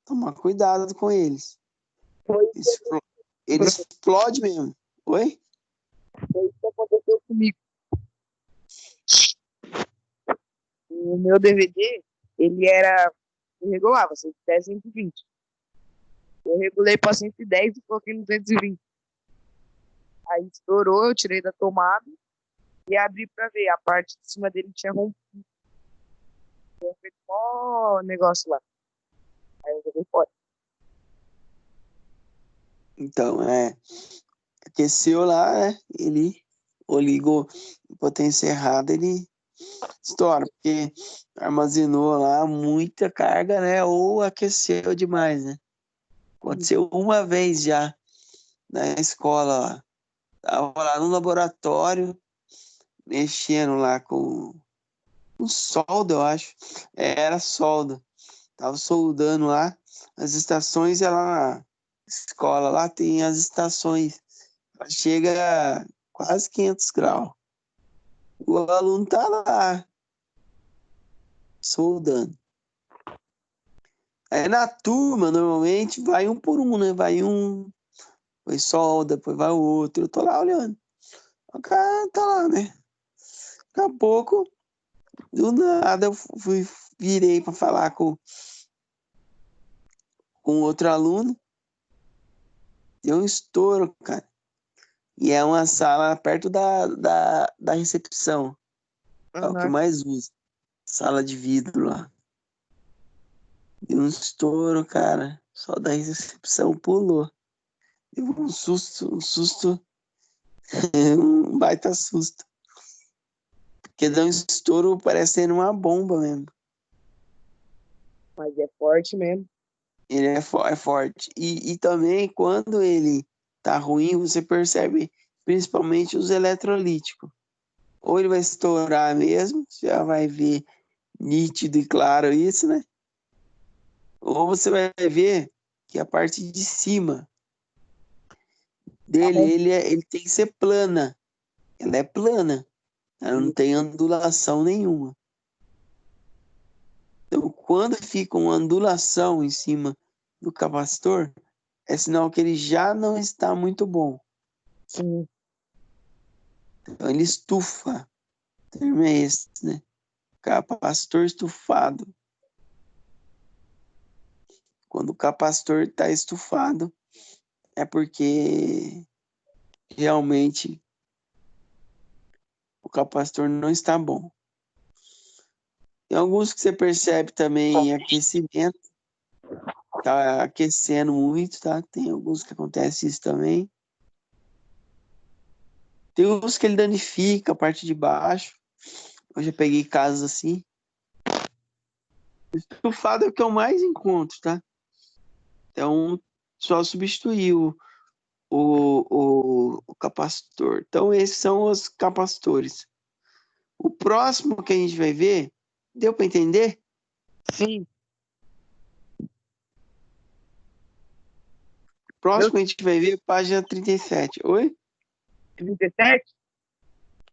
[SPEAKER 3] Toma cuidado com eles.
[SPEAKER 2] Foi
[SPEAKER 3] Ele explode mesmo. Oi?
[SPEAKER 2] isso que aconteceu comigo. O meu DVD, ele era. Eu regulava, 110, 120. Eu regulei para 110 e coloquei no 220. Aí estourou, eu tirei da tomada e abri para ver. A parte de cima dele tinha rompido. Eu fiz mó negócio lá. Aí eu joguei fora.
[SPEAKER 3] Então, aqueceu lá, né? Ele ou ligou potência errada, ele estoura, porque armazenou lá muita carga, né? Ou aqueceu demais, né? Aconteceu uma vez já na escola, lá. Tava lá no laboratório, mexendo lá com solda, eu acho. Era solda. Tava soldando lá. As estações, ela, na escola lá tem as estações. Ela chega a quase 500 graus. O aluno tá lá, soldando. Aí na turma, normalmente, vai um por um, né? Vai um, depois solda, depois vai o outro. Eu tô lá olhando. O cara tá lá, né? Daqui a pouco, do nada, virei para falar com outro aluno. Deu um estouro, cara. E é uma sala perto da recepção. É o que
[SPEAKER 2] Aham.
[SPEAKER 3] mais usa. Sala de vidro lá. Deu um estouro, cara. Só da recepção pulou. Deu um susto, um baita susto. Porque deu um estouro parecendo uma bomba mesmo.
[SPEAKER 2] Mas é forte mesmo.
[SPEAKER 3] Ele é forte. E também, quando ele tá ruim, você percebe principalmente os eletrolíticos. Ou ele vai estourar mesmo, você já vai ver nítido e claro isso, né? Ou você vai ver que a parte de cima dele, ele tem que ser plana. Ela é plana. Ela não tem ondulação nenhuma. Então, quando fica uma ondulação em cima do capacitor, é sinal que ele já não está muito bom.
[SPEAKER 2] Sim.
[SPEAKER 3] Então, ele estufa. O termo é esse, né? Capacitor estufado. Quando o capacitor está estufado, é porque realmente o capacitor não está bom. Tem alguns que você percebe também em aquecimento, tá aquecendo muito, tá? Tem alguns que acontece isso também. Tem uns que ele danifica a parte de baixo. Eu já peguei casos assim. Estufado é o que eu mais encontro, tá? Então, só substituir o capacitor. Então, esses são os capacitores. O próximo que a gente vai ver, deu para entender?
[SPEAKER 2] Sim.
[SPEAKER 3] O próximo que a gente vai ver, página 37. Oi?
[SPEAKER 2] 37?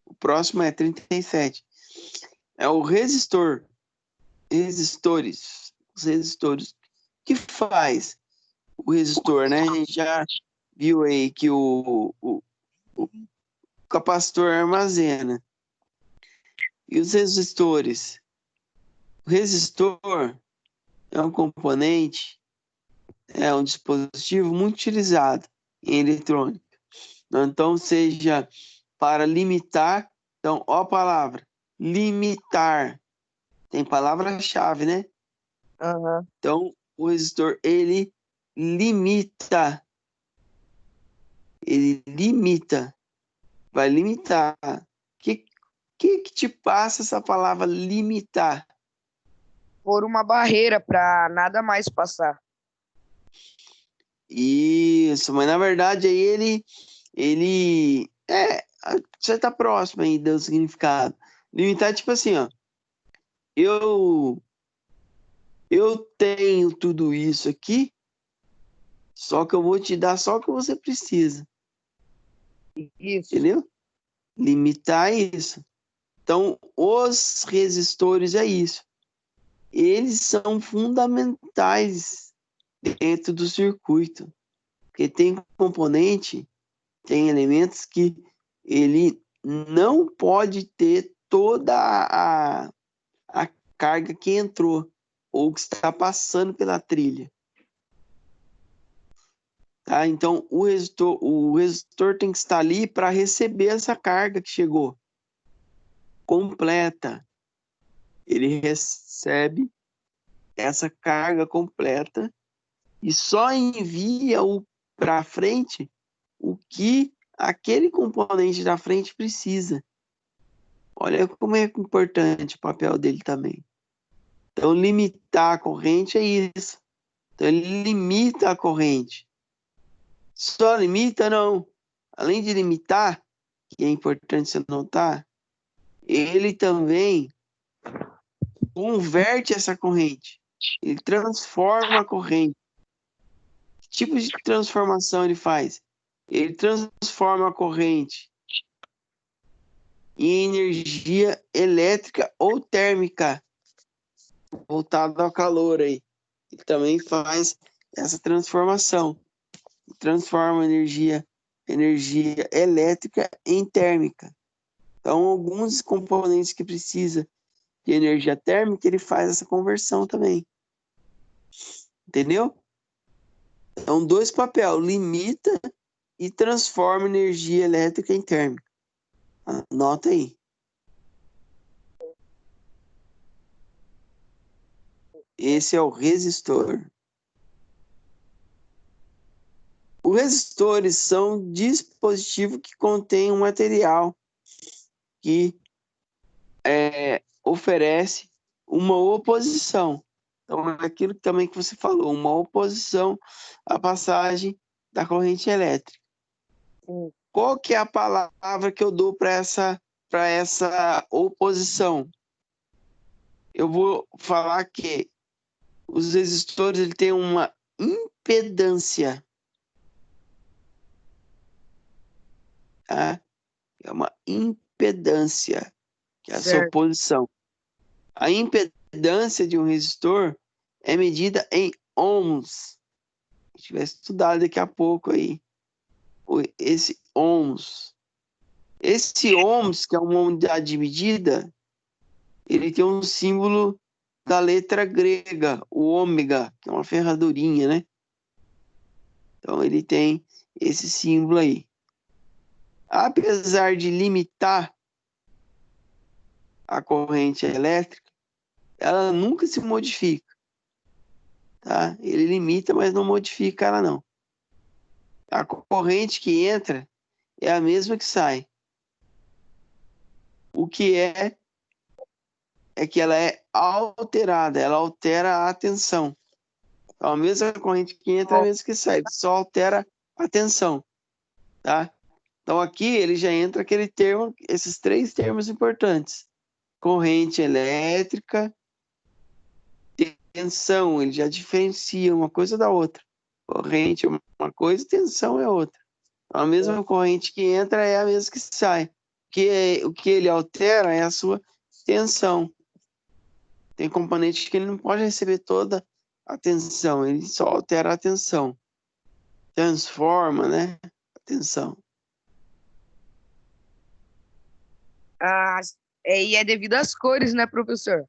[SPEAKER 3] O próximo é 37. É o resistor. Resistores. Os resistores. O que faz o resistor, né? A gente já viu aí que o capacitor armazena. E os resistores? O resistor é um componente, é um dispositivo muito utilizado em eletrônica. Então, seja para limitar, então, ó a palavra, limitar. Tem palavra-chave, né?
[SPEAKER 2] Aham.
[SPEAKER 3] Então, o resistor, ele limita, vai limitar. Que te passa essa palavra limitar?
[SPEAKER 2] Por uma barreira para nada mais passar.
[SPEAKER 3] Isso, mas na verdade aí você tá próximo aí do significado. Limitar, tipo assim, ó, eu, eu tenho tudo isso aqui, só que eu vou te dar só o que você precisa,
[SPEAKER 2] Isso.
[SPEAKER 3] entendeu? Limitar isso. Então, os resistores é isso. Eles são fundamentais dentro do circuito, porque tem componente, tem elementos que ele não pode ter toda a carga que entrou ou que está passando pela trilha. Tá? Então, o resistor tem que estar ali para receber essa carga que chegou completa. Ele recebe essa carga completa e só envia para frente o que aquele componente da frente precisa. Olha como é importante o papel dele também. Então, limitar a corrente é isso. Então, ele limita a corrente. Só limita, não. Além de limitar, que é importante você notar, ele também converte essa corrente. Ele transforma a corrente. Que tipo de transformação ele faz? Ele transforma a corrente em energia elétrica ou térmica, voltado ao calor aí. Ele também faz essa transformação. Transforma energia elétrica em térmica. Então, alguns componentes que precisa de energia térmica, ele faz essa conversão também. Entendeu? Então, dois papéis, limita e transforma energia elétrica em térmica. Anota aí. Esse é o resistor. Os resistores são dispositivos que contêm um material que oferece uma oposição. Então, é aquilo também que você falou, uma oposição à passagem da corrente elétrica.
[SPEAKER 2] Sim.
[SPEAKER 3] Qual que é a palavra que eu dou para essa oposição? Eu vou falar que os resistores ele têm uma impedância. Tá? É uma impedância, que é a sua
[SPEAKER 2] Certo.
[SPEAKER 3] oposição. A impedância de um resistor é medida em ohms. A gente vai estudar daqui a pouco aí. Esse ohms. Esse ohms, que é uma unidade de medida, ele tem um símbolo da letra grega, o ômega, que é uma ferradurinha, né? Então ele tem esse símbolo aí. Apesar de limitar a corrente elétrica, ela nunca se modifica, tá? Ele limita, mas não modifica ela não. A corrente que entra é a mesma que sai. O que é que ela é alterada, ela altera a tensão. Então, a mesma corrente que entra é a mesma que sai, só altera a tensão, tá? Então aqui ele já entra aquele termo, esses três termos importantes. Corrente elétrica, tensão, ele já diferencia uma coisa da outra. Corrente é uma coisa, tensão é outra. A mesma corrente que entra é a mesma que sai. O que ele altera é a sua tensão. Tem componente que ele não pode receber toda a tensão, ele só altera a tensão. Transforma, né? A tensão.
[SPEAKER 2] Ah, e é devido às cores, né, professor?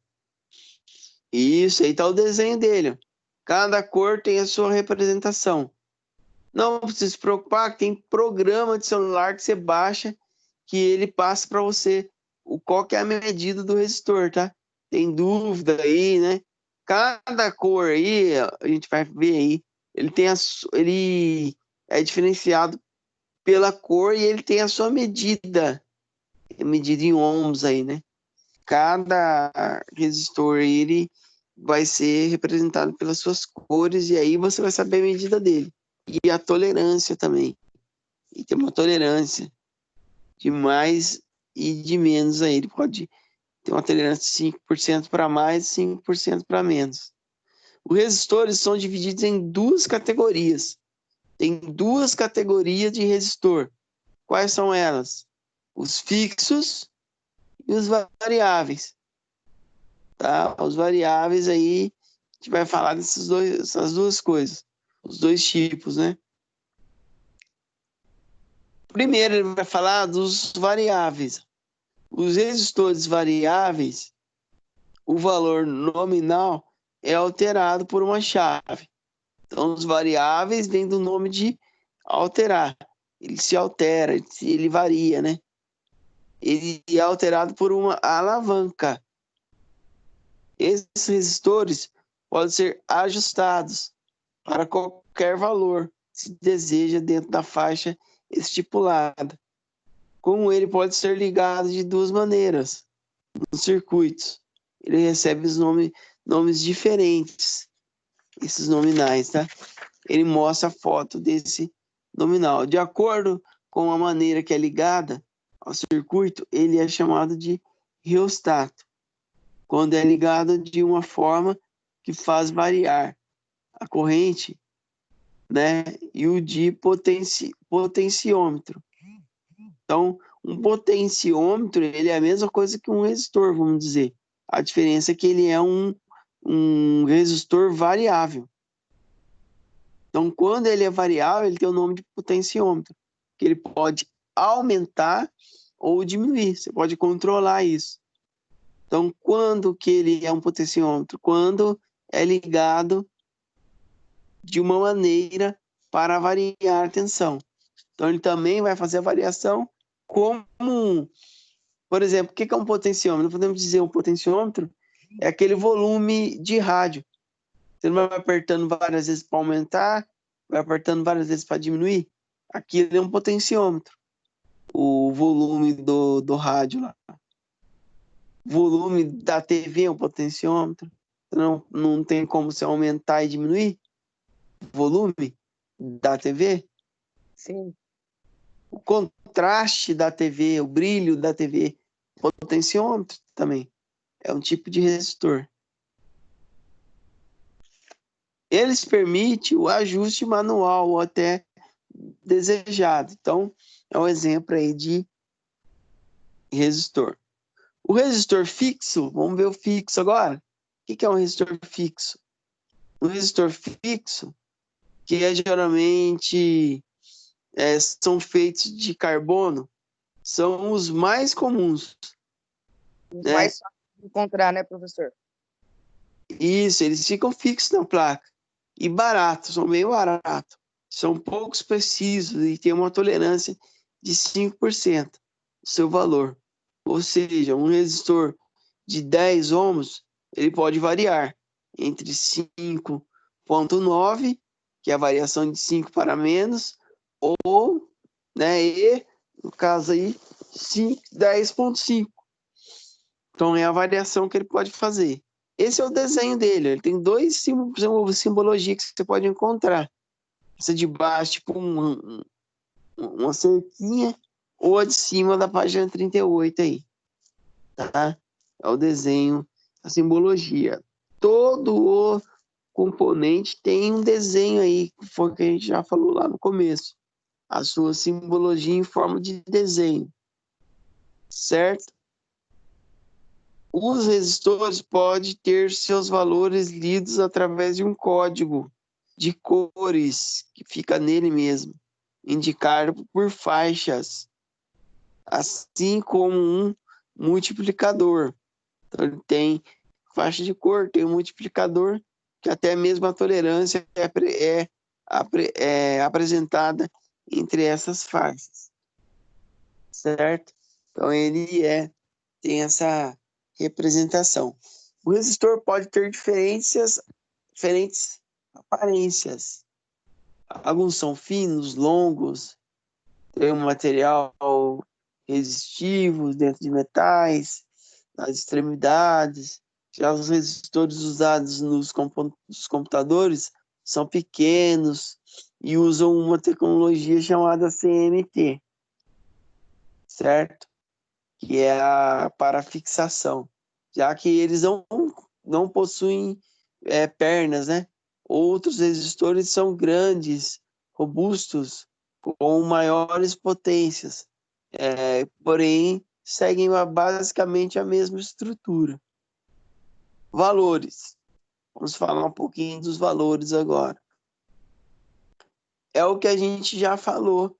[SPEAKER 3] Isso, aí tá o desenho dele. Cada cor tem a sua representação. Não precisa se preocupar, que tem programa de celular que você baixa que ele passa para você qual que é a medida do resistor, tá? Tem dúvida aí, né? Cada cor aí, a gente vai ver aí, ele é diferenciado pela cor e ele tem a sua medida, medida em ohms aí, né? Cada resistor aí, ele vai ser representado pelas suas cores e aí você vai saber a medida dele. E a tolerância também. E tem uma tolerância de mais e de menos aí. Ele pode ter uma tolerância de 5% para mais e 5% para menos. Os resistores são divididos em duas categorias. Tem duas categorias de resistor. Quais são elas? Os fixos e os variáveis. Tá? Os variáveis aí, a gente vai falar dessas duas coisas. Os dois tipos, né? Primeiro, ele vai falar dos variáveis. Os resistores variáveis, o valor nominal é alterado por uma chave. Então, os variáveis vêm do nome de alterar. Ele se altera, ele varia, né? Ele é alterado por uma alavanca. Esses resistores podem ser ajustados para qualquer valor, se deseja, dentro da faixa estipulada. Como ele pode ser ligado de duas maneiras nos circuitos. Ele recebe os nomes diferentes, esses nominais, tá? Ele mostra a foto desse nominal. De acordo com a maneira que é ligada ao circuito, ele é chamado de reostato, quando é ligado de uma forma que faz variar a corrente, né? E o de potenciômetro. Então, um potenciômetro, ele é a mesma coisa que um resistor, vamos dizer. A diferença é que ele é um resistor variável. Então, quando ele é variável, ele tem o nome de potenciômetro, que ele pode aumentar ou diminuir. Você pode controlar isso. Então, quando que ele é um potenciômetro? Quando é ligado de uma maneira para variar a tensão. Então, ele também vai fazer a variação como, por exemplo, o que é um potenciômetro? Podemos dizer um potenciômetro é aquele volume de rádio. Você não vai apertando várias vezes para aumentar, vai apertando várias vezes para diminuir. Aqui é um potenciômetro. O volume do rádio lá. O volume da TV é um potenciômetro. Não tem como você aumentar e diminuir o volume da TV.
[SPEAKER 2] Sim.
[SPEAKER 3] O contraste da TV, o brilho da TV, potenciômetro também. É um tipo de resistor. Eles permitem o ajuste manual ou até desejado. Então, é um exemplo aí de resistor. O resistor fixo, vamos ver o fixo agora. O que é um resistor fixo? Um resistor fixo, que geralmente são feitos de carbono, são os mais comuns.
[SPEAKER 2] Os
[SPEAKER 3] Né?
[SPEAKER 2] mais fáceis de encontrar, né, professor?
[SPEAKER 3] Isso, eles ficam fixos na placa. E baratos, são bem baratos. São poucos precisos e tem uma tolerância de 5% do seu valor. Ou seja, um resistor de 10 ohms, ele pode variar entre 5,9, que é a variação de 5 para menos, ou, né, e, no caso aí, 10,5. Então é a variação que ele pode fazer. Esse é o desenho dele. Ele tem dois simbologias que você pode encontrar. Essa de baixo, tipo uma cerquinha, ou a de cima da página 38 aí. Tá? É o desenho, a simbologia. Todo o componente tem um desenho aí, que foi o que a gente já falou lá no começo. A sua simbologia em forma de desenho. Certo? Os resistores podem ter seus valores lidos através de um código de cores que fica nele mesmo, indicado por faixas, assim como um multiplicador. Então, ele tem faixa de cor, tem um multiplicador, que até mesmo a tolerância é apresentada entre essas faixas, certo? Então, ele tem essa representação. O resistor pode ter diferentes aparências. Alguns são finos, longos, tem um material resistivo dentro de metais, nas extremidades. Já os resistores usados nos computadores são pequenos e usam uma tecnologia chamada CMT, certo? Que é a parafixação, já que eles não possuem pernas, né? Outros resistores são grandes, robustos, com maiores potências, porém seguem basicamente a mesma estrutura. Valores. Vamos falar um pouquinho dos valores agora. É o que a gente já falou.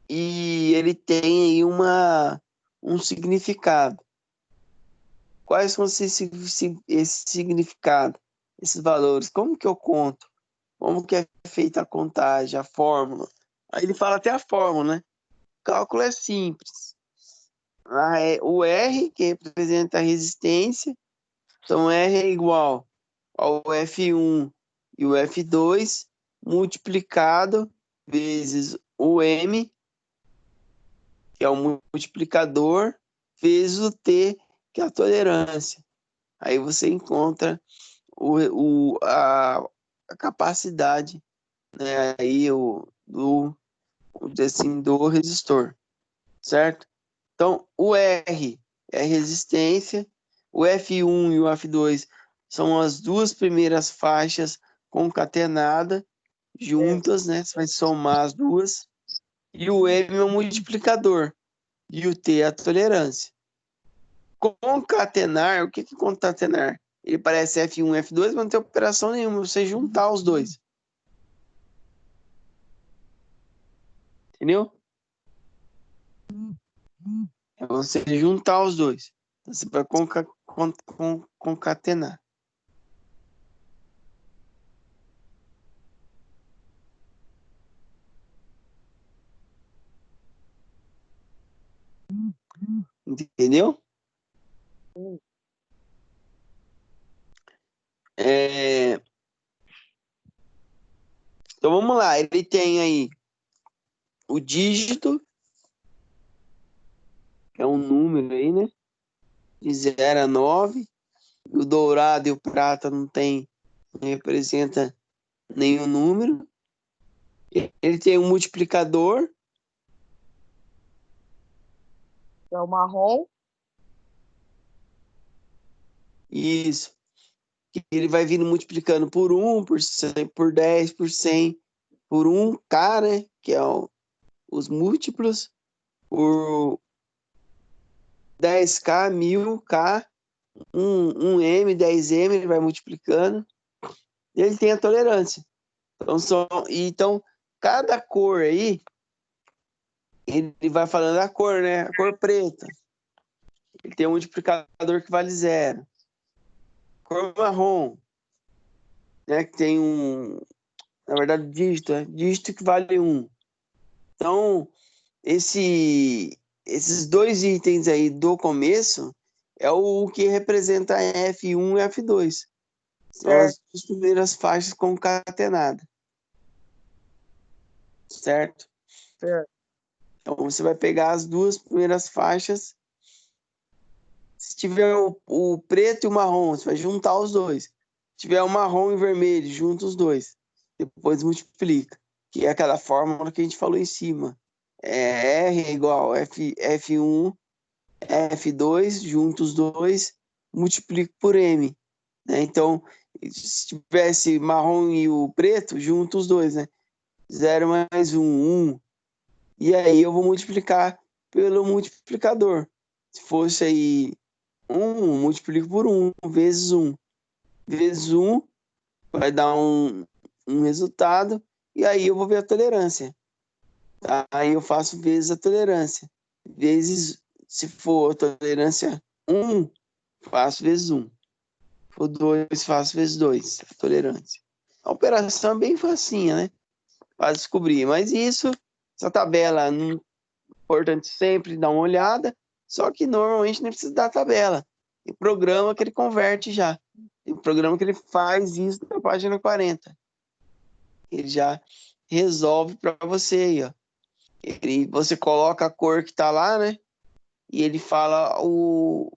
[SPEAKER 3] E ele tem aí um significado. Quais são esse significado, esses valores? Como que eu conto? Como que é feita a contagem, a fórmula? Aí ele fala até a fórmula, né? O cálculo é simples. O R, que representa a resistência, então R é igual ao F1 e o F2 multiplicado vezes o M, que é o multiplicador, vezes o T, que é a tolerância. Aí você encontra a capacidade, né, aí assim, do resistor, certo? Então, o R é resistência, o F1 e o F2 são as duas primeiras faixas concatenadas, juntas, né? Você vai somar as duas. E o M é o multiplicador, e o T é a tolerância. Concatenar, o que é concatenar? Ele parece F1, F2, mas não tem operação nenhuma, você juntar os dois. Entendeu? É você juntar os dois. Então, você vai concatenar. Entendeu? Então vamos lá, ele tem aí o dígito, que é um número aí, né? De 0 a 9. O dourado e o prata não representa nenhum número. Ele tem um multiplicador.
[SPEAKER 2] É o marrom.
[SPEAKER 3] Isso. Que ele vai vindo multiplicando por 1, por 100, por 10, por 100, por 1K, né? Que é os múltiplos, por 10K, 1000K, 1M, 10M, ele vai multiplicando. E ele tem a tolerância. Então, cada cor aí, ele vai falando a cor, né? A cor preta. Ele tem um multiplicador que vale 0. Cor marrom, né? Que tem na verdade, dígito que vale 1. Então, esses dois itens aí do começo é o que representa F1 e F2. São as duas primeiras faixas concatenadas. Certo? Então, você vai pegar as duas primeiras faixas. Se tiver o preto e o marrom, você vai juntar os dois. Se tiver o marrom e o vermelho, junta os dois. Depois multiplica. Que é aquela fórmula que a gente falou em cima. R é igual F1, F2, junto os dois, multiplico por M. Né? Então, se tivesse marrom e o preto, junto os dois, né? 0 mais 1, 1. E aí eu vou multiplicar pelo multiplicador. Se fosse aí 1, multiplico por 1, vezes 1. Vezes 1 vai dar um resultado, e aí eu vou ver a tolerância. Tá? Aí eu faço vezes a tolerância. Vezes, se for tolerância 1, faço vezes 1. Se for 2, faço vezes 2, a tolerância. A operação é bem facinha, né? Para descobrir. Mas isso, essa tabela, é importante sempre dar uma olhada, só que normalmente nem precisa dar tabela. Tem programa que ele converte já. Tem programa que ele faz isso na página 40. Ele já resolve para você aí, ó. Você coloca a cor que tá lá, né? E ele fala o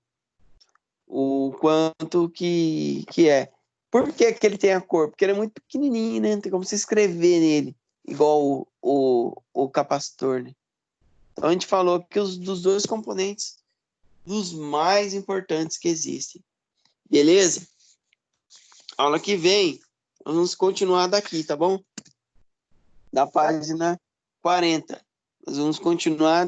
[SPEAKER 3] quanto que é. Por que que ele tem a cor? Porque ele é muito pequenininho, né? Não tem como você escrever nele, igual o capacitor, né? Então a gente falou que dos dois componentes, dos mais importantes que existem. Beleza? Aula que vem, nós vamos continuar daqui, tá bom? Da página 40. Nós vamos continuar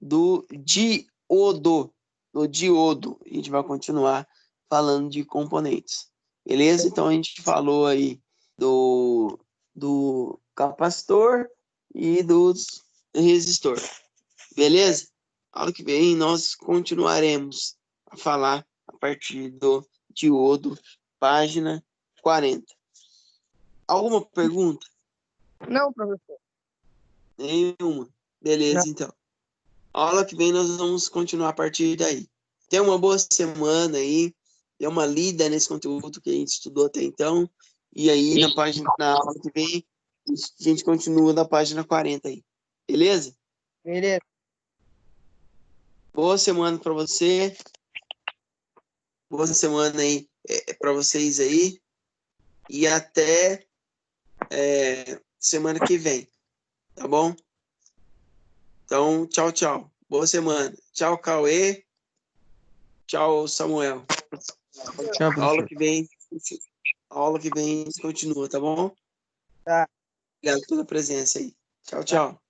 [SPEAKER 3] do diodo. Do diodo. A gente vai continuar falando de componentes. Beleza? Então a gente falou aí do capacitor e dos resistor. Beleza? Aula que vem nós continuaremos a falar a partir do diodo, página 40. Alguma pergunta?
[SPEAKER 2] Não, professor.
[SPEAKER 3] Nenhuma. Beleza,
[SPEAKER 2] Não.
[SPEAKER 3] então. A aula que vem nós vamos continuar a partir daí. Tenha uma boa semana aí. Dê uma lida nesse conteúdo que a gente estudou até então. E aí, na aula que vem, a gente continua da página 40 aí. Beleza?
[SPEAKER 2] Beleza.
[SPEAKER 3] Boa semana para você. Boa semana aí para vocês aí. E até semana que vem. Tá bom? Então, tchau, tchau. Boa semana. Tchau, Cauê. Tchau, Samuel.
[SPEAKER 4] Tchau,
[SPEAKER 3] A aula
[SPEAKER 4] professor.
[SPEAKER 3] que vem, continua, tá bom?
[SPEAKER 2] Tá.
[SPEAKER 3] Obrigado pela presença aí. Tchau, tchau.